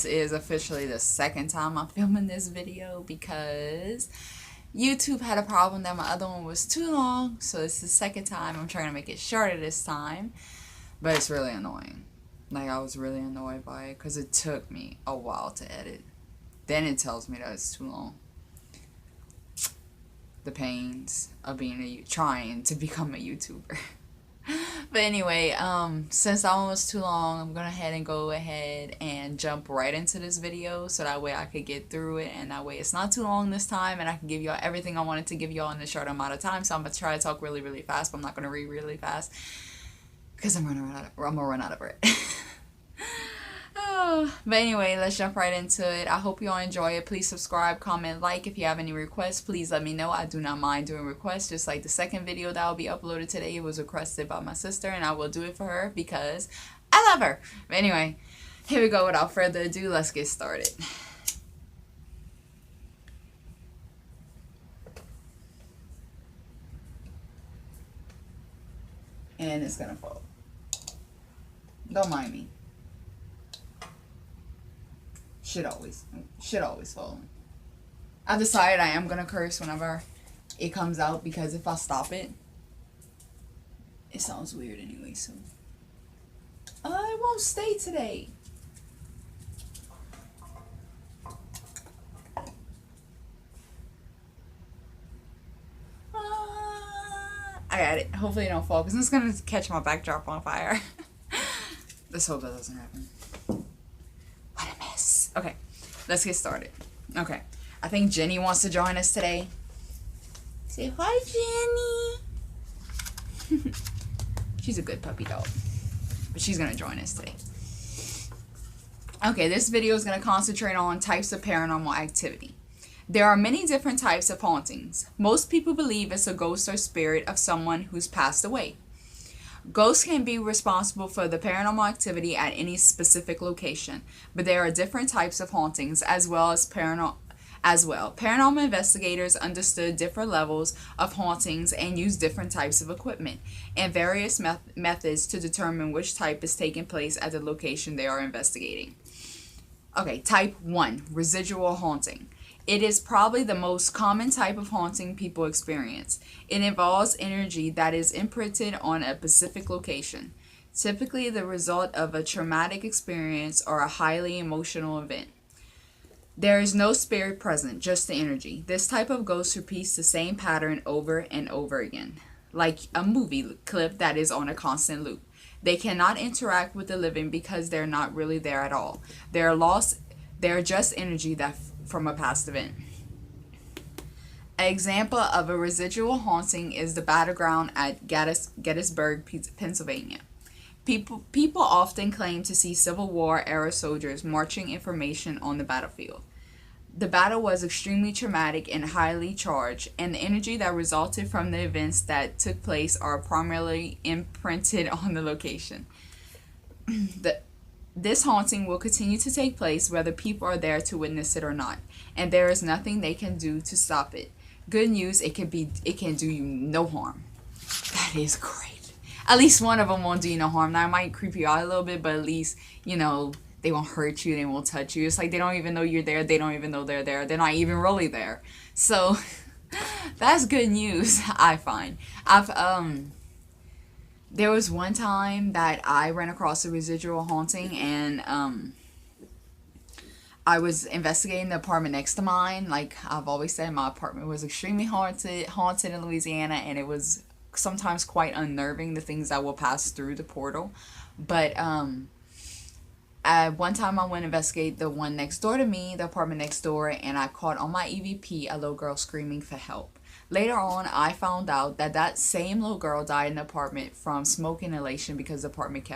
this is officially the second time I'm filming this video because YouTube had a problem that my other one was too long, so it's the second time. I'm trying to make it shorter this time, but it's really annoying. Like, I was really annoyed by it because it took me a while to edit. Then it tells me that it's too long. The pains of being trying to become a YouTuber. But anyway, since that one was too long, I'm gonna go ahead and jump right into this video so that way I could get through it, and that way it's not too long this time and I can give y'all everything I wanted to give y'all in a short amount of time. So I'm gonna try to talk really, really fast, but I'm not gonna read really fast because I'm gonna run out of breath. But anyway, let's jump right into it. I hope you all enjoy it. Please subscribe, comment, like. If you have any requests, please let me know. I do not mind doing requests. Just like the second video that will be uploaded today, it was requested by my sister, and I will do it for her because I love her. But anyway, here we go. Without further ado, let's get started. And it's gonna fall. Don't mind me. Should always fall. I decided I am gonna curse whenever it comes out because if I stop it, it sounds weird anyway. So it won't stay today. I got it. Hopefully it don't fall because it's gonna catch my backdrop on fire. Let's hope that doesn't happen. Okay, let's get started. Okay, I think Jenny wants to join us today. Say hi, Jenny. She's a good puppy dog, but she's gonna join us today. Okay, this video is gonna concentrate on types of paranormal activity. There are many different types of hauntings. Most people believe it's a ghost or spirit of someone who's passed away. Ghosts can be responsible for the paranormal activity at any specific location, but there are different types of hauntings as well. Paranormal investigators understood different levels of hauntings and used different types of equipment and various methods to determine which type is taking place at the location they are investigating. Okay, type 1, residual haunting. It is probably the most common type of haunting people experience. It involves energy that is imprinted on a specific location, typically the result of a traumatic experience or a highly emotional event. There is no spirit present, just the energy. This type of ghost repeats the same pattern over and over again, like a movie clip that is on a constant loop. They cannot interact with the living because they're not really there at all. They're just energy that from a past event. An example of a residual haunting is the battleground at Gettysburg, Pennsylvania. People often claim to see Civil War era soldiers marching information on the battlefield. The battle was extremely traumatic and highly charged, and the energy that resulted from the events that took place are primarily imprinted on the location. This haunting will continue to take place whether people are there to witness it or not, and there is nothing they can do to stop it. Good news, it can do you no harm. That is great. At least one of them won't do you no harm. Now, it might creep you out a little bit, but at least, they won't hurt you, they won't touch you. It's like they don't even know you're there, they don't even know they're there. They're not even really there. So, that's good news, I find. There was one time that I ran across a residual haunting, and I was investigating the apartment next to mine. Like I've always said, my apartment was extremely haunted in Louisiana, and it was sometimes quite unnerving, the things that will pass through the portal. But at one time I went to investigate the one next door to me, the apartment next door, and I caught on my EVP a little girl screaming for help. Later on, I found out that same little girl died in the apartment from smoke inhalation because the apartment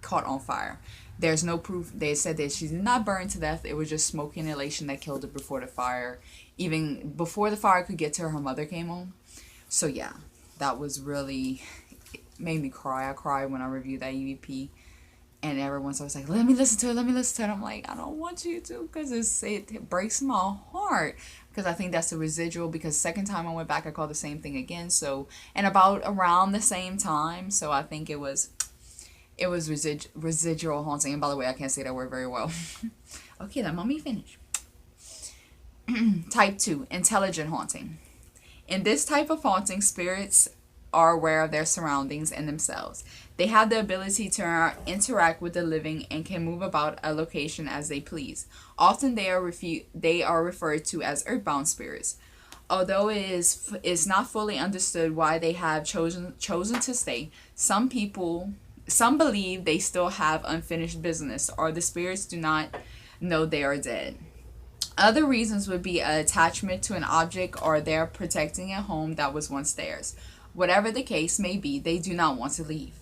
caught on fire. There's no proof. They said that she did not burn to death. It was just smoke inhalation that killed her before the fire. Even before the fire could get to her, her mother came home. So yeah, that was really, it made me cry. I cried when I reviewed that EVP. And everyone's always like, let me listen to it. I'm like, I don't want you to, because it breaks my heart. Because I think that's the residual, because second time I went back, I called the same thing again. So, and around the same time. So I think it was residual haunting. And by the way, I can't say that word very well. Okay, let mommy finish. Type 2, intelligent haunting. In this type of haunting, spirits are aware of their surroundings and themselves. They have the ability to interact with the living and can move about a location as they please. Often they are referred to as earthbound spirits. Although it is not fully understood why they have chosen to stay, some believe they still have unfinished business, or the spirits do not know they are dead. Other reasons would be an attachment to an object, or they're protecting a home that was once theirs. Whatever the case may be, they do not want to leave.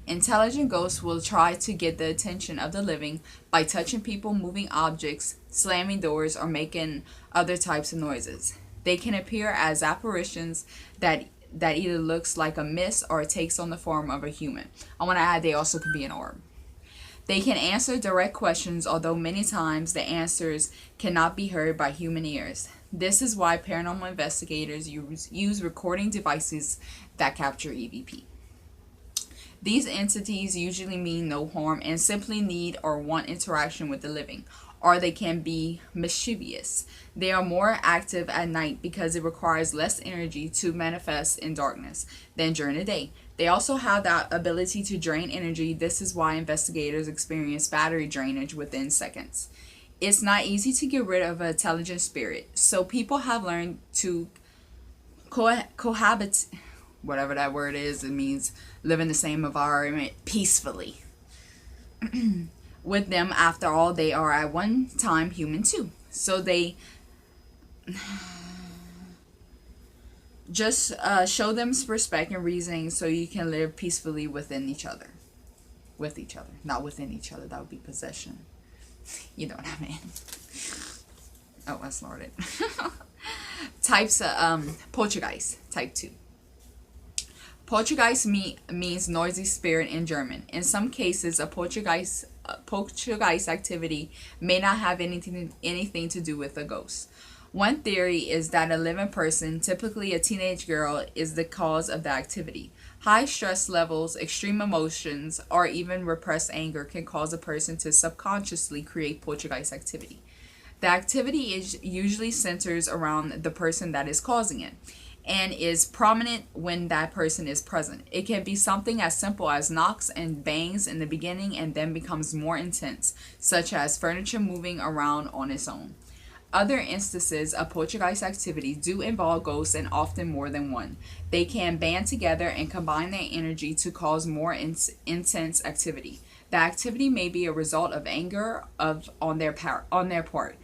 Intelligent ghosts will try to get the attention of the living by touching people, moving objects, slamming doors, or making other types of noises. They can appear as apparitions that either looks like a mist or takes on the form of a human. I want to add they also can be an orb. They can answer direct questions, although many times the answers cannot be heard by human ears. This is why paranormal investigators use recording devices that capture EVP. These entities usually mean no harm and simply need or want interaction with the living, or they can be mischievous. They are more active at night because it requires less energy to manifest in darkness than during the day. They also have that ability to drain energy. This is why investigators experience battery drainage within seconds. It's not easy to get rid of an intelligent spirit, so people have learned to cohabit, whatever that word is. It means live in the same environment peacefully with them. After all, they are at one time human too. So they just show them respect and reasoning so you can live peacefully within each other. With each other. Not within each other. That would be possession. You know what I mean. Oh, I snorted. Types of poltergeist. Type 2. Poltergeist means noisy spirit in German. In some cases, a poltergeist activity may not have anything to do with a ghost. One theory is that a living person, typically a teenage girl, is the cause of the activity. High stress levels, extreme emotions, or even repressed anger can cause a person to subconsciously create poltergeist activity. The activity usually centers around the person that is causing it and is prominent when that person is present. It can be something as simple as knocks and bangs in the beginning and then becomes more intense, such as furniture moving around on its own. Other instances of poltergeist activity do involve ghosts, and often more than one. They can band together and combine their energy to cause more intense activity. The activity may be a result of anger on their part.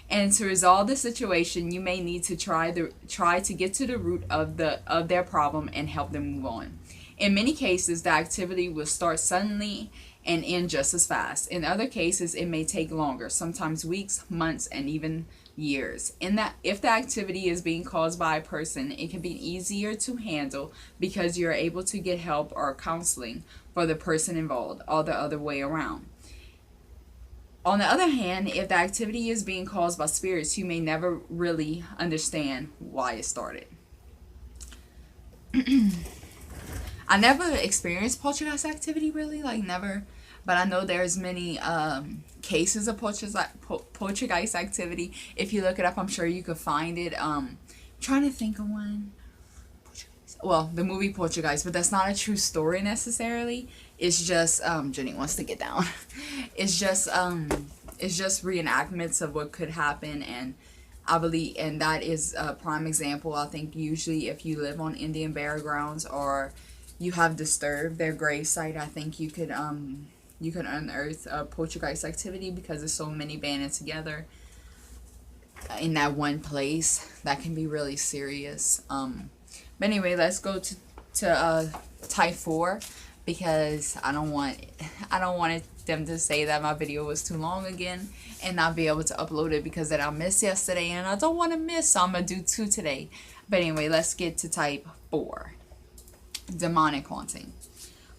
And to resolve the situation, you may need to try to get to the root of their problem and help them move on. In many cases, the activity will start suddenly and end just as fast. In other cases, it may take longer, sometimes weeks, months, and even years. If the activity is being caused by a person, it can be easier to handle because you're able to get help or counseling for the person involved, or the other way around. On the other hand, if the activity is being caused by spirits, you may never really understand why it started. I never experienced poltergeist activity, really, like never, but I know there's many cases of poltergeist activity. If you look it up, I'm sure you could find it. Trying to think of one. Well, the movie Poltergeist, but that's not a true story necessarily. It's just Jenny wants to get down. It's just reenactments of what could happen, and I believe, and that is a prime example. I think usually if you live on Indian burial grounds or you have disturbed their gravesite, I think you could unearth poltergeist activity because there's so many banded together in that one place. That can be really serious. But anyway, let's go to type 4 because I don't want them to say that my video was too long again and not be able to upload it because that I missed yesterday and I don't want to miss, so I'm gonna do 2 today. But anyway, let's get to type 4. Demonic haunting.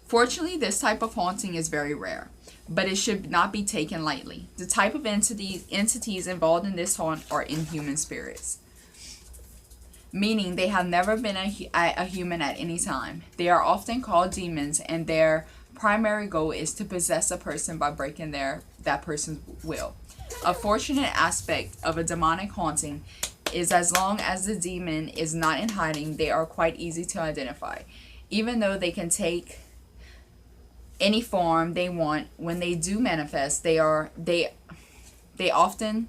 Fortunately, this type of haunting is very rare, but it should not be taken lightly. The type of entities involved in this haunt are inhuman spirits, meaning they have never been a human at any time. They are often called demons, and their primary goal is to possess a person by breaking that person's will. A fortunate aspect of a demonic haunting is as long as the demon is not in hiding, they are quite easy to identify. Even though they can take any form they want, when they do manifest, they often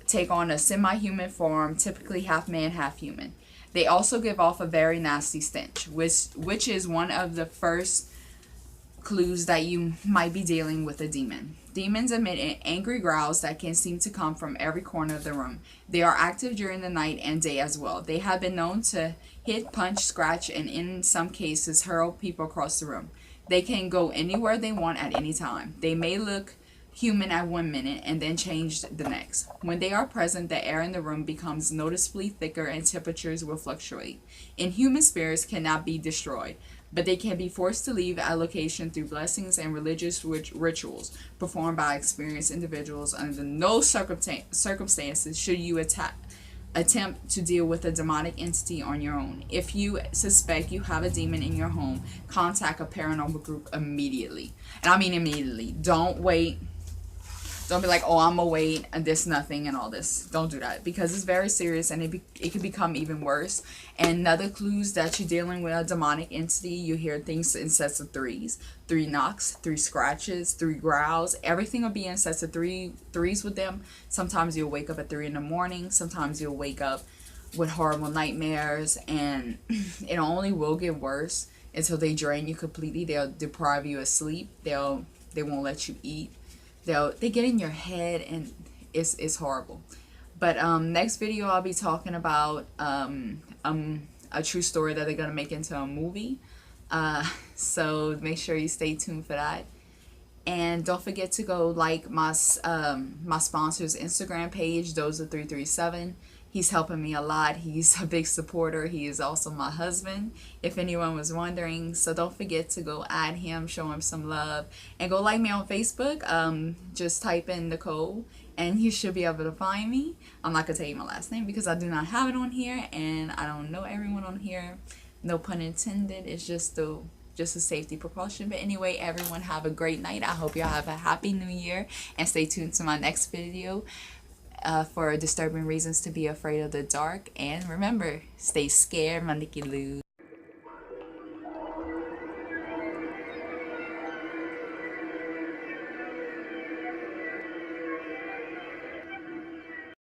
take on a semi-human form, typically half man, half human. They also give off a very nasty stench, which is one of the first clues that you might be dealing with a demon. Demons emit angry growls that can seem to come from every corner of the room. They are active during the night and day as well. They have been known to hit, punch, scratch, and in some cases hurl people across the room. They can go anywhere they want at any time. They may look human at 1 minute and then change the next. When they are present, the air in the room becomes noticeably thicker and temperatures will fluctuate. Inhuman spirits cannot be destroyed, but they can be forced to leave a location through blessings and religious rituals performed by experienced individuals. Under no circumstances should you attempt to deal with a demonic entity on your own. If you suspect you have a demon in your home, contact a paranormal group immediately. And I mean immediately. Don't wait. Don't be like, oh, I'm gonna wait and this nothing and all this. Don't do that, because it's very serious and it could become even worse. And other clues that you're dealing with a demonic entity, you hear things in sets of threes. 3 knocks, 3 scratches, 3 growls. Everything will be in sets of threes with them. Sometimes you'll wake up at 3 in the morning. Sometimes you'll wake up with horrible nightmares, and it only will get worse until they drain you completely. They'll deprive you of sleep. They won't let you eat. They get in your head, and it's horrible. But next video I'll be talking about a true story that they're gonna make into a movie. So make sure you stay tuned for that. And don't forget to go like my sponsor's Instagram page, Doza337. He's helping me a lot. He's a big supporter. He is also my husband, if anyone was wondering. So don't forget to go add him, show him some love. And go like me on Facebook. Just type in Nicole and you should be able to find me. I'm not going to tell you my last name because I do not have it on here. And I don't know everyone on here. No pun intended. It's just a safety precaution. But anyway, everyone have a great night. I hope y'all have a happy new year. And stay tuned to my next video. For disturbing reasons to be afraid of the dark. And remember, stay scared, Mandiki Lou.